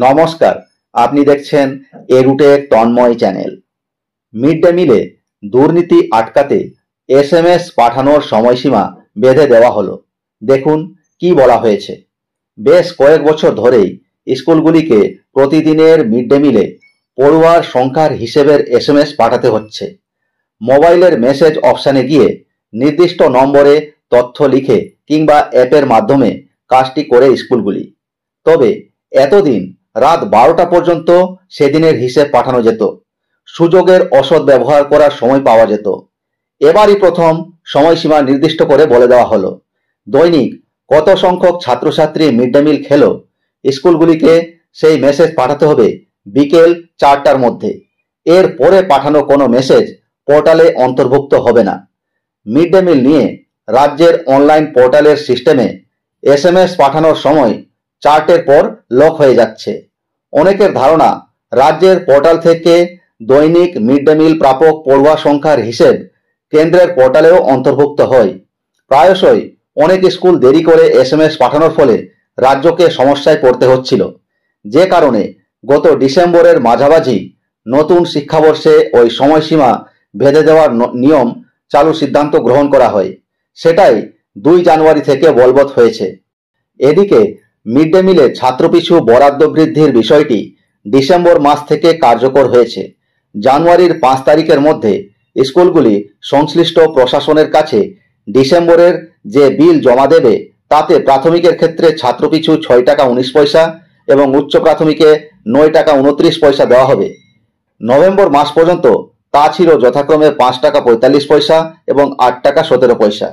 নমস্কার, আপনি দেখছেন এরুটেক তন্ময় চ্যানেল। মিড ডে মিলে দুর্নীতি আটকাতে এসএমএস পাঠানোর সময়সীমা বেঁধে দেওয়া হলো। দেখুন কি বলা হয়েছে। বেশ কয়েক বছর ধরেই স্কুলগুলিকে প্রতিদিনের মিড ডে মিলে পড়ুয়ার সংখ্যার হিসেবের এসএমএস পাঠাতে হচ্ছে। মোবাইলের মেসেজ অপশানে গিয়ে নির্দিষ্ট নম্বরে তথ্য লিখে কিংবা অ্যাপের মাধ্যমে কাজটি করে স্কুলগুলি। তবে এতদিন রাত 12টা পর্যন্ত সেদিনের হিসেব পাঠানো যেত। সুযোগের অসৎ ব্যবহার করার সময় পাওয়া যেত। এবারই প্রথম সময়সীমা নির্দিষ্ট করে বলে দেওয়া হলো, দৈনিক কত সংখ্যক ছাত্রছাত্রী মিড ডে মিল খেলো, স্কুলগুলিকে সেই মেসেজ পাঠাতে হবে বিকেল 4টার মধ্যে। এর পরে পাঠানো কোনো মেসেজ পোর্টালে অন্তর্ভুক্ত হবে না। মিড ডে মিল নিয়ে রাজ্যের অনলাইন পোর্টালের সিস্টেমে এসএমএস পাঠানোর সময় 4টের পর লক হয়ে যাচ্ছে। অনেকের ধারণা, রাজ্যের পোর্টাল থেকে দৈনিক মিড ডে মিল প্রাপক পড়ুয়া সংখ্যার হিসেব কেন্দ্রের পোর্টালেও অন্তর্ভুক্ত হয়। প্রায়শই অনেক স্কুল দেরি করে এসএমএস পাঠানোর ফলে রাজ্যকে সমস্যায় পড়তে হচ্ছিল, যে কারণে গত ডিসেম্বরের মাঝামাঝি নতুন শিক্ষাবর্ষে ওই সময়সীমা বেঁধে দেওয়ার নিয়ম চালুর সিদ্ধান্ত গ্রহণ করা হয়। সেটাই 2 জানুয়ারি থেকে বলবৎ হয়েছে। এদিকে মিড ডে মিলে ছাত্রপিছু বরাদ্দ বৃদ্ধির বিষয়টি ডিসেম্বর মাস থেকে কার্যকর হয়েছে। জানুয়ারির 5 তারিখের মধ্যে স্কুলগুলি সংশ্লিষ্ট প্রশাসনের কাছে ডিসেম্বরের যে বিল জমা দেবে তাতে প্রাথমিকের ক্ষেত্রে ছাত্রপিছু 6 টাকা 19 পয়সা এবং উচ্চ প্রাথমিকে 9 টাকা 29 পয়সা দেওয়া হবে। নভেম্বর মাস পর্যন্ত তা ছিল যথাক্রমে 5 টাকা 45 পয়সা এবং 8 টাকা 17 পয়সা।